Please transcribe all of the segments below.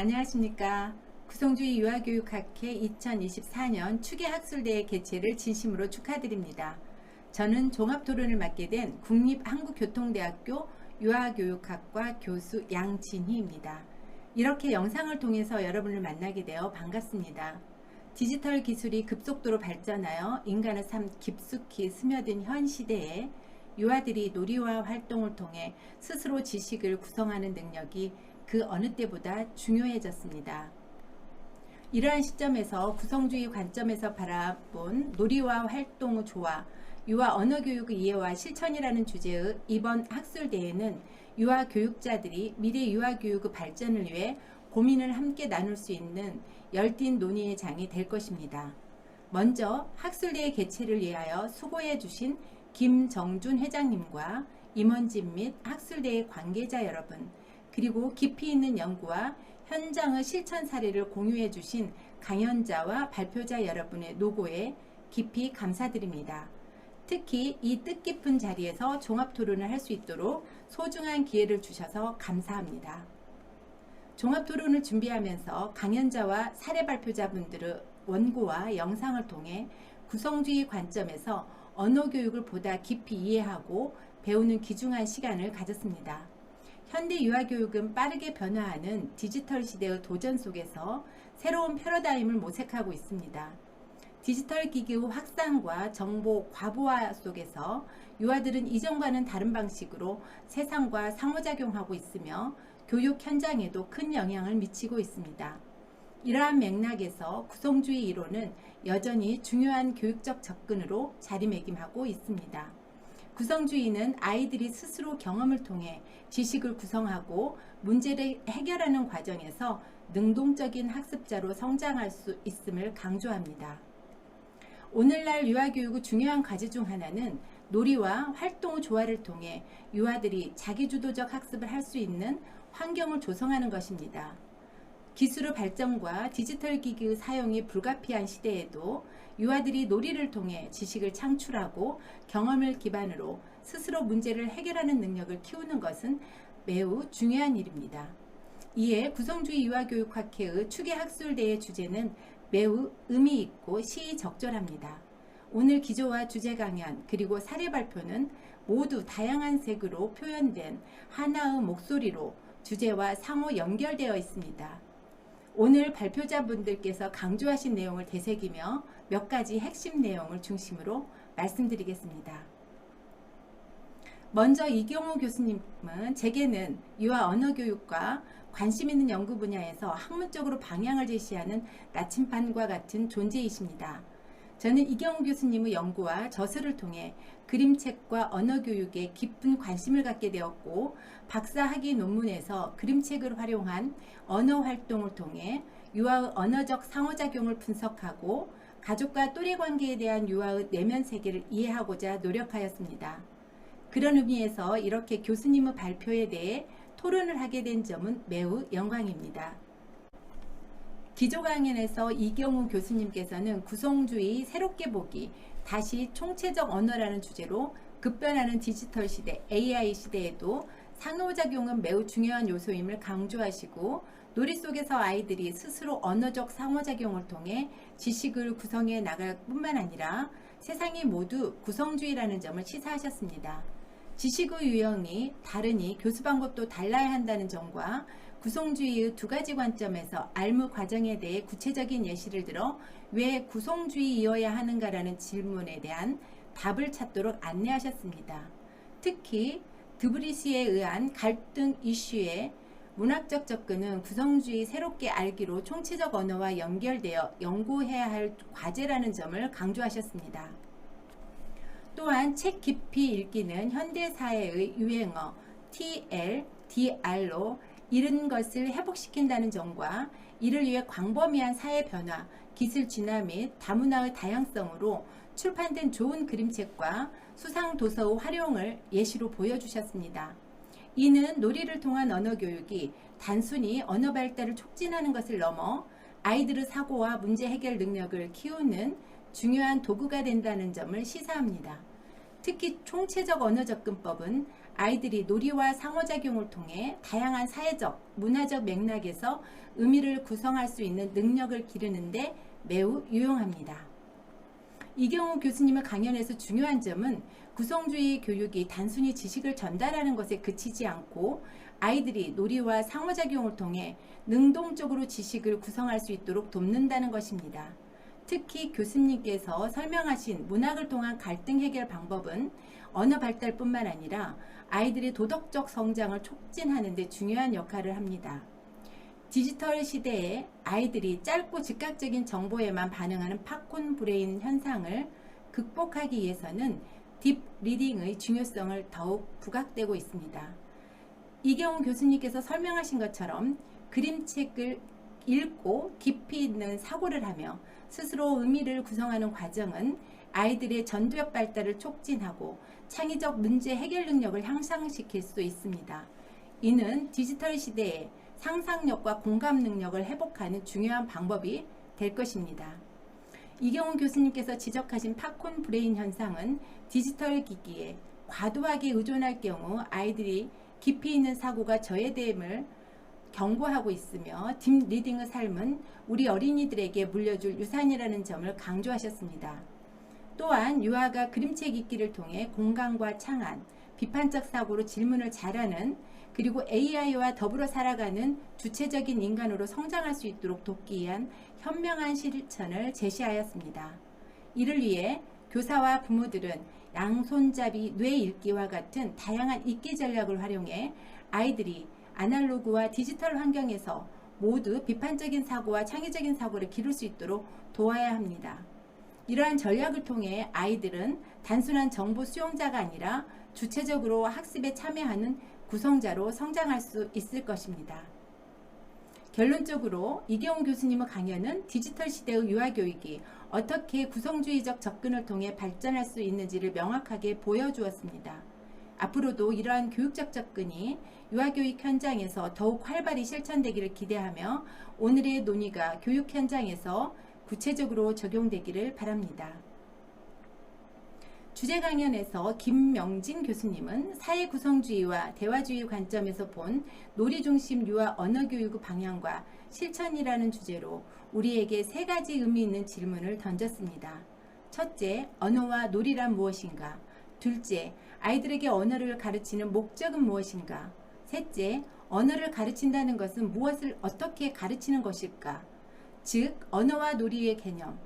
안녕하십니까. 구성주의 유아교육학회 2024년 추계학술대회 개최를 진심으로 축하드립니다. 저는 종합토론을 맡게 된 국립한국교통대학교 유아교육학과 교수 양진희입니다. 이렇게 영상을 통해서 여러분을 만나게 되어 반갑습니다. 디지털 기술이 급속도로 발전하여 인간의 삶 깊숙이 스며든 현 시대에 유아들이 놀이와 활동을 통해 스스로 지식을 구성하는 능력이 그 어느 때보다 중요해졌습니다. 이러한 시점에서 구성주의 관점에서 바라본 놀이와 활동의 조화, 유아 언어교육의 이해와 실천이라는 주제의 이번 학술대회는 유아 교육자들이 미래 유아교육의 발전을 위해 고민을 함께 나눌 수 있는 열띤 논의의 장이 될 것입니다. 먼저 학술대회 개최를 위하여 수고해 주신 김정준 회장님과 임원진 및 학술대회 관계자 여러분, 그리고 깊이 있는 연구와 현장의 실천 사례를 공유해 주신 강연자와 발표자 여러분의 노고에 깊이 감사드립니다. 특히 이 뜻깊은 자리에서 종합토론을 할 수 있도록 소중한 기회를 주셔서 감사합니다. 종합토론을 준비하면서 강연자와 사례 발표자분들의 원고와 영상을 통해 구성주의 관점에서 언어교육을 보다 깊이 이해하고 배우는 귀중한 시간을 가졌습니다. 현대 유아교육은 빠르게 변화하는 디지털 시대의 도전 속에서 새로운 패러다임을 모색하고 있습니다. 디지털 기기의 확산과 정보 과부하 속에서 유아들은 이전과는 다른 방식으로 세상과 상호작용하고 있으며 교육 현장에도 큰 영향을 미치고 있습니다. 이러한 맥락에서 구성주의 이론은 여전히 중요한 교육적 접근으로 자리매김하고 있습니다. 구성주의는 아이들이 스스로 경험을 통해 지식을 구성하고 문제를 해결하는 과정에서 능동적인 학습자로 성장할 수 있음을 강조합니다. 오늘날 유아교육의 중요한 과제 중 하나는 놀이와 활동의 조화를 통해 유아들이 자기주도적 학습을 할 수 있는 환경을 조성하는 것입니다. 기술의 발전과 디지털 기기의 사용이 불가피한 시대에도 유아들이 놀이를 통해 지식을 창출하고 경험을 기반으로 스스로 문제를 해결하는 능력을 키우는 것은 매우 중요한 일입니다. 이에 구성주의 유아교육학회의 추계학술대회 주제는 매우 의미 있고 시의적절합니다. 오늘 기조와 주제 강연 그리고 사례 발표는 모두 다양한 색으로 표현된 하나의 목소리로 주제와 상호 연결되어 있습니다. 오늘 발표자분들께서 강조하신 내용을 되새기며 몇 가지 핵심 내용을 중심으로 말씀드리겠습니다. 먼저 이경호 교수님은 제게는 유아 언어교육과 관심 있는 연구 분야에서 학문적으로 방향을 제시하는 나침반과 같은 존재이십니다. 저는 이경호 교수님의 연구와 저서를 통해 그림책과 언어교육에 깊은 관심을 갖게 되었고 박사학위 논문에서 그림책을 활용한 언어활동을 통해 유아의 언어적 상호작용을 분석하고 가족과 또래관계에 대한 유아의 내면 세계를 이해하고자 노력하였습니다. 그런 의미에서 이렇게 교수님의 발표에 대해 토론을 하게 된 점은 매우 영광입니다. 기조 강연에서 이경우 교수님께서는 구성주의 새롭게 보기, 다시 총체적 언어라는 주제로 급변하는 디지털 시대, AI 시대에도 상호작용은 매우 중요한 요소임을 강조하시고 놀이 속에서 아이들이 스스로 언어적 상호작용을 통해 지식을 구성해 나갈 뿐만 아니라 세상이 모두 구성주의라는 점을 시사하셨습니다. 지식의 유형이 다르니 교수 방법도 달라야 한다는 점과 구성주의의 두 가지 관점에서 알무 과정에 대해 구체적인 예시를 들어 왜 구성주의이어야 하는가라는 질문에 대한 답을 찾도록 안내하셨습니다. 특히 드브리시에 의한 갈등 이슈에 문학적 접근은 구성주의 새롭게 알기로 총체적 언어와 연결되어 연구해야 할 과제라는 점을 강조하셨습니다. 또한 책 깊이 읽기는 현대사회의 유행어 TLDR로 잃은 것을 회복시킨다는 점과 이를 위해 광범위한 사회 변화, 기술 진화 및 다문화의 다양성으로 출판된 좋은 그림책과 수상 도서의 활용을 예시로 보여주셨습니다. 이는 놀이를 통한 언어교육이 단순히 언어 발달을 촉진하는 것을 넘어 아이들의 사고와 문제 해결 능력을 키우는 중요한 도구가 된다는 점을 시사합니다. 특히 총체적 언어 접근법은 아이들이 놀이와 상호작용을 통해 다양한 사회적, 문화적 맥락에서 의미를 구성할 수 있는 능력을 기르는데 매우 유용합니다. 이경우 교수님의 강연에서 중요한 점은 구성주의 교육이 단순히 지식을 전달하는 것에 그치지 않고 아이들이 놀이와 상호작용을 통해 능동적으로 지식을 구성할 수 있도록 돕는다는 것입니다. 특히 교수님께서 설명하신 문학을 통한 갈등 해결 방법은 언어 발달뿐만 아니라 아이들의 도덕적 성장을 촉진하는 데 중요한 역할을 합니다. 디지털 시대에 아이들이 짧고 즉각적인 정보에만 반응하는 팝콘 브레인 현상을 극복하기 위해서는 딥 리딩의 중요성을 더욱 부각되고 있습니다. 이경우 교수님께서 설명하신 것처럼 그림책을 읽고 깊이 있는 사고를 하며 스스로 의미를 구성하는 과정은 아이들의 전두엽 발달을 촉진하고 창의적 문제 해결 능력을 향상시킬 수 있습니다. 이는 디지털 시대에 상상력과 공감 능력을 회복하는 중요한 방법이 될 것입니다. 이경훈 교수님께서 지적하신 팝콘 브레인 현상은 디지털 기기에 과도하게 의존할 경우 아이들이 깊이 있는 사고가 저해됨을 경고하고 있으며 딥 리딩의 삶은 우리 어린이들에게 물려줄 유산이라는 점을 강조하셨습니다. 또한 유아가 그림책 읽기를 통해 공감과 창안, 비판적 사고로 질문을 잘하는 그리고 AI와 더불어 살아가는 주체적인 인간으로 성장할 수 있도록 돕기 위한 현명한 실천을 제시하였습니다. 이를 위해 교사와 부모들은 양손잡이 뇌 읽기와 같은 다양한 읽기 전략을 활용해 아이들이 아날로그와 디지털 환경에서 모두 비판적인 사고와 창의적인 사고를 기를 수 있도록 도와야 합니다. 이러한 전략을 통해 아이들은 단순한 정보 수용자가 아니라 주체적으로 학습에 참여하는 구성자로 성장할 수 있을 것입니다. 결론적으로 이경훈 교수님의 강연은 디지털 시대의 유아교육이 어떻게 구성주의적 접근을 통해 발전할 수 있는지를 명확하게 보여주었습니다. 앞으로도 이러한 교육적 접근이 유아교육 현장에서 더욱 활발히 실천되기를 기대하며 오늘의 논의가 교육 현장에서 구체적으로 적용되기를 바랍니다. 주제 강연에서 김명진 교수님은 사회구성주의와 대화주의 관점에서 본 놀이중심 유아 언어교육 방향과 실천이라는 주제로 우리에게 세 가지 의미 있는 질문을 던졌습니다. 첫째, 언어와 놀이란 무엇인가? 둘째, 아이들에게 언어를 가르치는 목적은 무엇인가? 셋째, 언어를 가르친다는 것은 무엇을 어떻게 가르치는 것일까? 즉, 언어와 놀이의 개념,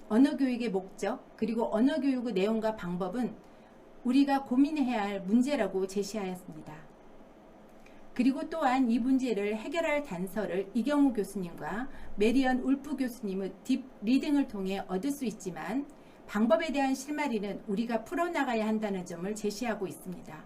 언어교육의 목적, 그리고 언어교육의 내용과 방법은 우리가 고민해야 할 문제라고 제시하였습니다. 그리고 또한 이 문제를 해결할 단서를 이경우 교수님과 메리언 울프 교수님의 딥 리딩을 통해 얻을 수 있지만 방법에 대한 실마리는 우리가 풀어나가야 한다는 점을 제시하고 있습니다.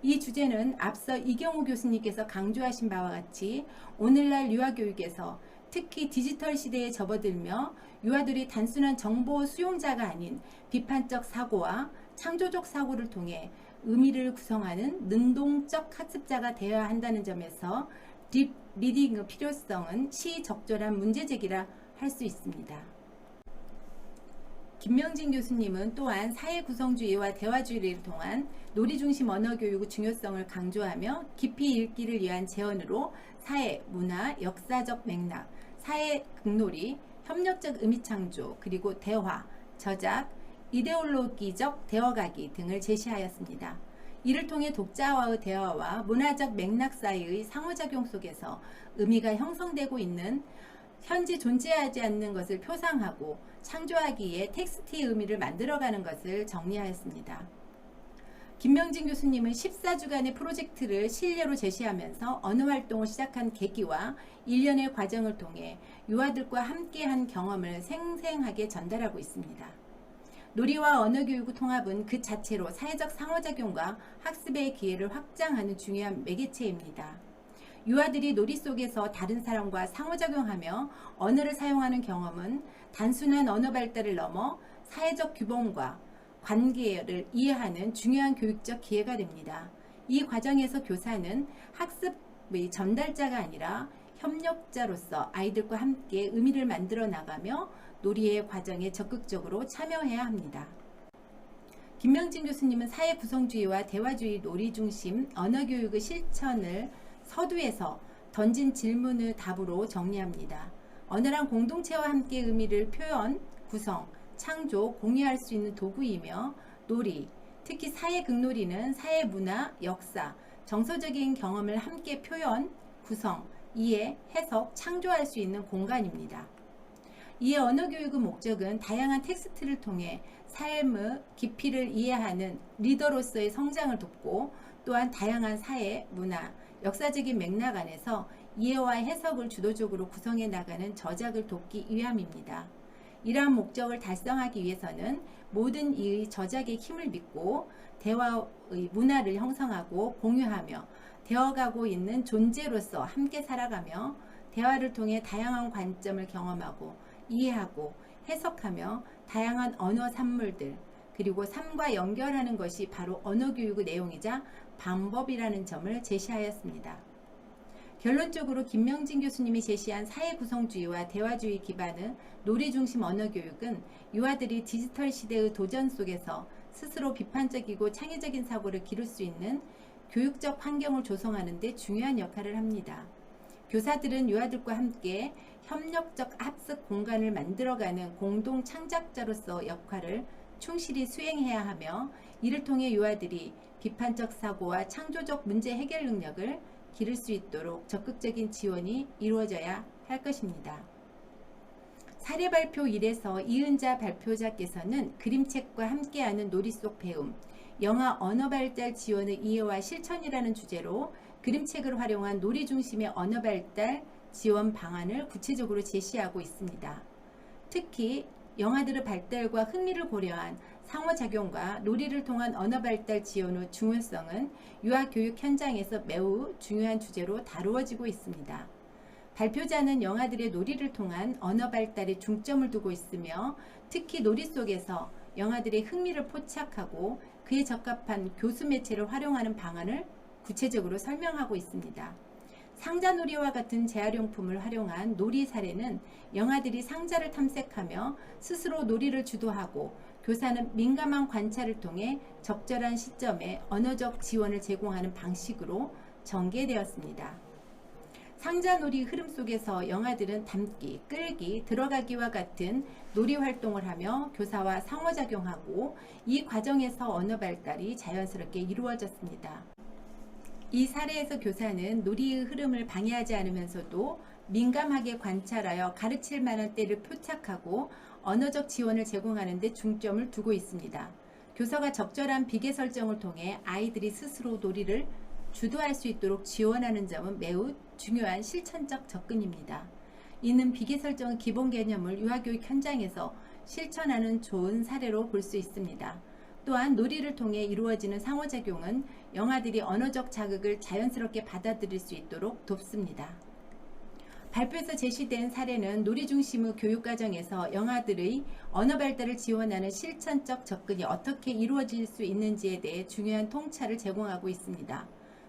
이 주제는 앞서 이경우 교수님께서 강조하신 바와 같이 오늘날 유아교육에서 특히 디지털 시대에 접어들며 유아들이 단순한 정보 수용자가 아닌 비판적 사고와 창조적 사고를 통해 의미를 구성하는 능동적 학습자가 되어야 한다는 점에서 딥 리딩의 필요성은 시적절한 문제제기라 할 수 있습니다. 김명진 교수님은 또한 사회구성주의와 대화주의를 통한 놀이중심 언어교육의 중요성을 강조하며 깊이 읽기를 위한 제언으로 사회, 문화, 역사적 맥락, 사회 극놀이, 협력적 의미창조, 그리고 대화, 저작, 이데올로기적 대어가기 등을 제시하였습니다. 이를 통해 독자와의 대화와 문화적 맥락 사이의 상호작용 속에서 의미가 형성되고 있는 현재 존재하지 않는 것을 표상하고 창조하기 위해 텍스트의 의미를 만들어가는 것을 정리하였습니다. 김명진 교수님은 14주간의 프로젝트를 실례로 제시하면서 언어활동을 시작한 계기와 일련의 과정을 통해 유아들과 함께한 경험을 생생하게 전달하고 있습니다. 놀이와 언어교육의 통합은 그 자체로 사회적 상호작용과 학습의 기회를 확장하는 중요한 매개체입니다. 유아들이 놀이 속에서 다른 사람과 상호작용하며 언어를 사용하는 경험은 단순한 언어 발달을 넘어 사회적 규범과 관계를 이해하는 중요한 교육적 기회가 됩니다. 이 과정에서 교사는 학습의 전달자가 아니라 협력자로서 아이들과 함께 의미를 만들어 나가며 놀이의 과정에 적극적으로 참여해야 합니다. 김명진 교수님은 사회 구성주의와 대화주의 논리 중심 언어교육의 실천을 서두에서 던진 질문을 답으로 정리합니다. 언어란 공동체와 함께 의미를 표현, 구성, 창조, 공유할 수 있는 도구이며 놀이, 특히 사회 극놀이는 사회 문화, 역사, 정서적인 경험을 함께 표현, 구성, 이해, 해석, 창조할 수 있는 공간입니다. 이에 언어교육의 목적은 다양한 텍스트를 통해 삶의 깊이를 이해하는 리더로서의 성장을 돕고 또한 다양한 사회, 문화, 역사적인 맥락 안에서 이해와 해석을 주도적으로 구성해 나가는 저작을 돕기 위함입니다. 이러한 목적을 달성하기 위해서는 모든 이의 저작의 힘을 믿고 대화의 문화를 형성하고 공유하며 되어가고 있는 존재로서 함께 살아가며 대화를 통해 다양한 관점을 경험하고 이해하고 해석하며 다양한 언어 산물들 그리고 삶과 연결하는 것이 바로 언어교육의 내용이자 방법이라는 점을 제시하였습니다. 결론적으로 김명진 교수님이 제시한 사회구성주의와 대화주의 기반의 놀이중심 언어교육은 유아들이 디지털 시대의 도전 속에서 스스로 비판적이고 창의적인 사고를 기를 수 있는 교육적 환경을 조성하는 데 중요한 역할을 합니다. 교사들은 유아들과 함께 협력적 학습 공간을 만들어가는 공동 창작자로서 역할을 충실히 수행해야 하며 이를 통해 유아들이 비판적 사고와 창조적 문제 해결 능력을 기를 수 있도록 적극적인 지원이 이루어져야 할 것입니다. 사례 발표 1에서 이은자 발표자께서는 그림책과 함께하는 놀이 속 배움, 영아 언어 발달 지원의 이해와 실천이라는 주제로 그림책을 활용한 놀이 중심의 언어 발달 지원 방안을 구체적으로 제시하고 있습니다. 특히 영아들의 발달과 흥미를 고려한 상호작용과 놀이를 통한 언어 발달 지원의 중요성은 유아교육 현장에서 매우 중요한 주제로 다루어지고 있습니다. 발표자는 영아들의 놀이를 통한 언어 발달에 중점을 두고 있으며 특히 놀이 속에서 영아들의 흥미를 포착하고 그에 적합한 교수 매체를 활용하는 방안을 구체적으로 설명하고 있습니다. 상자놀이와 같은 재활용품을 활용한 놀이 사례는 영아들이 상자를 탐색하며 스스로 놀이를 주도하고 교사는 민감한 관찰을 통해 적절한 시점에 언어적 지원을 제공하는 방식으로 전개되었습니다. 상자놀이 흐름 속에서 영아들은 담기, 끌기, 들어가기와 같은 놀이 활동을 하며 교사와 상호작용하고 이 과정에서 언어 발달이 자연스럽게 이루어졌습니다. 이 사례에서 교사는 놀이의 흐름을 방해하지 않으면서도 민감하게 관찰하여 가르칠 만한 때를 표착하고 언어적 지원을 제공하는 데 중점을 두고 있습니다. 교사가 적절한 비계 설정을 통해 아이들이 스스로 놀이를 주도할 수 있도록 지원하는 점은 매우 중요한 실천적 접근입니다. 이는 비계 설정의 기본 개념을 유아교육 현장에서 실천하는 좋은 사례로 볼 수 있습니다. 또한 놀이를 통해 이루어지는 상호작용은 영아들이 언어적 자극을 자연스럽게 받아들일 수 있도록 돕습니다. 발표에서 제시된 사례는 놀이 중심의 교육과정에서 영아들의 언어 발달을 지원하는 실천적 접근이 어떻게 이루어질 수 있는지에 대해 중요한 통찰을 제공하고 있습니다.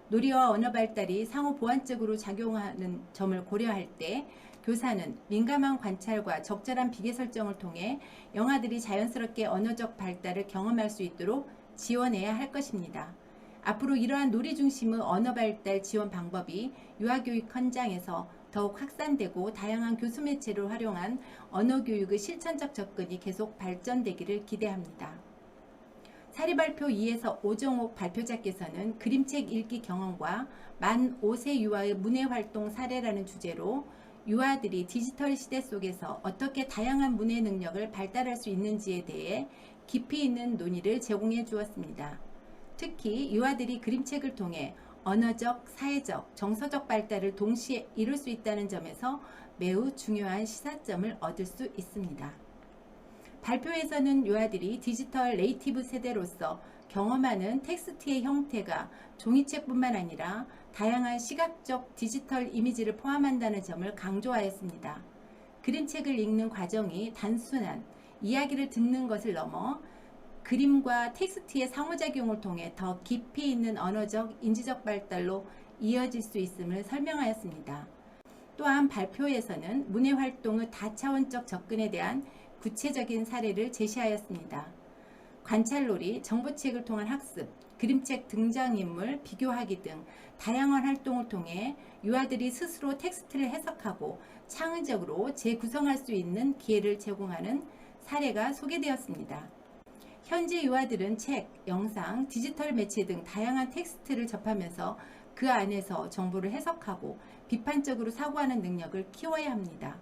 놀이와 언어 발달이 상호 보완적으로 작용하는 점을 고려할 때 교사는 민감한 관찰과 적절한 비계 설정을 통해 영아들이 자연스럽게 언어적 발달을 경험할 수 있도록 지원해야 할 것입니다. 앞으로 이러한 놀이 중심의 언어 발달 지원 방법이 유아교육 현장에서 더욱 확산되고 다양한 교수 매체를 활용한 언어교육의 실천적 접근이 계속 발전되기를 기대합니다. 사례 발표 2에서 오정옥 발표자께서는 그림책 읽기 경험과 만 5세 유아의 문해활동 사례라는 주제로 유아들이 디지털 시대 속에서 어떻게 다양한 문해 능력을 발달할 수 있는지에 대해 깊이 있는 논의를 제공해 주었습니다. 특히 유아들이 그림책을 통해 언어적, 사회적, 정서적 발달을 동시에 이룰 수 있다는 점에서 매우 중요한 시사점을 얻을 수 있습니다. 발표에서는 유아들이 디지털 네이티브 세대로서 경험하는 텍스트의 형태가 종이책뿐만 아니라 다양한 시각적 디지털 이미지를 포함한다는 점을 강조하였습니다. 그림책을 읽는 과정이 단순한 이야기를 듣는 것을 넘어 그림과 텍스트의 상호작용을 통해 더 깊이 있는 언어적, 인지적 발달로 이어질 수 있음을 설명하였습니다. 또한 발표에서는 문해활동의 다차원적 접근에 대한 구체적인 사례를 제시하였습니다. 관찰놀이, 정보책을 통한 학습, 그림책 등장인물 비교하기 등 다양한 활동을 통해 유아들이 스스로 텍스트를 해석하고 창의적으로 재구성할 수 있는 기회를 제공하는 사례가 소개되었습니다. 현재 유아들은 책, 영상, 디지털 매체 등 다양한 텍스트를 접하면서 그 안에서 정보를 해석하고 비판적으로 사고하는 능력을 키워야 합니다.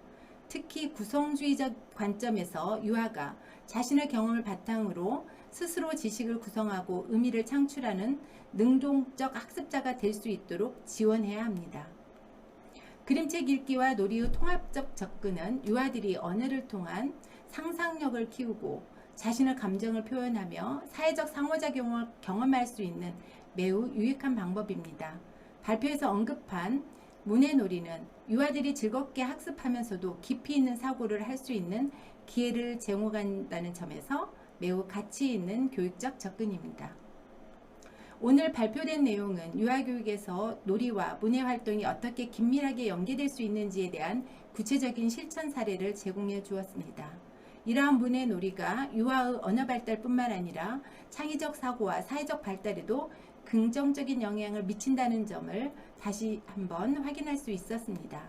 특히 구성주의적 관점에서 유아가 자신의 경험을 바탕으로 스스로 지식을 구성하고 의미를 창출하는 능동적 학습자가 될 수 있도록 지원해야 합니다. 그림책 읽기와 놀이의 통합적 접근은 유아들이 언어를 통한 상상력을 키우고 자신의 감정을 표현하며 사회적 상호작용을 경험할 수 있는 매우 유익한 방법입니다. 발표에서 언급한 문해놀이는 유아들이 즐겁게 학습하면서도 깊이 있는 사고를 할 수 있는 기회를 제공한다는 점에서 매우 가치 있는 교육적 접근입니다. 오늘 발표된 내용은 유아교육에서 놀이와 문해활동이 어떻게 긴밀하게 연계될 수 있는지에 대한 구체적인 실천 사례를 제공해 주었습니다. 이러한 문해놀이가 유아의 언어 발달뿐만 아니라 창의적 사고와 사회적 발달에도 긍정적인 영향을 미친다는 점을 다시 한번 확인할 수 있었습니다.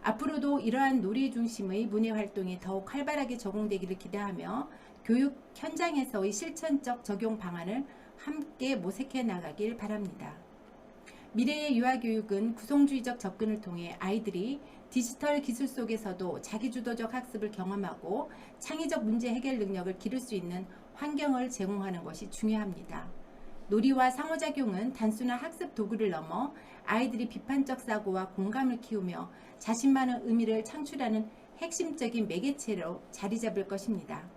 앞으로도 이러한 놀이 중심의 문해활동이 더욱 활발하게 적용되기를 기대하며 교육 현장에서의 실천적 적용 방안을 함께 모색해 나가길 바랍니다. 미래의 유아교육은 구성주의적 접근을 통해 아이들이 디지털 기술 속에서도 자기주도적 학습을 경험하고 창의적 문제 해결 능력을 기를 수 있는 환경을 제공하는 것이 중요합니다. 놀이와 상호작용은 단순한 학습 도구를 넘어 아이들이 비판적 사고와 공감을 키우며 자신만의 의미를 창출하는 핵심적인 매개체로 자리 잡을 것입니다.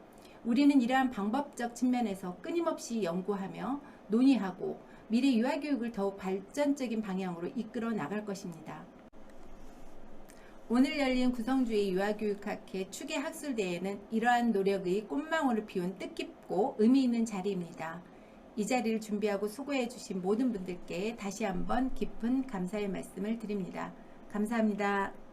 우리는 이러한 방법적 측면에서 끊임없이 연구하며 논의하고 미래 유아교육을 더욱 발전적인 방향으로 이끌어 나갈 것입니다. 오늘 열린 구성주의 유아교육학회 추계학술대회는 이러한 노력의 꽃망울을 피운 뜻깊고 의미 있는 자리입니다. 이 자리를 준비하고 수고해 주신 모든 분들께 다시 한번 깊은 감사의 말씀을 드립니다. 감사합니다.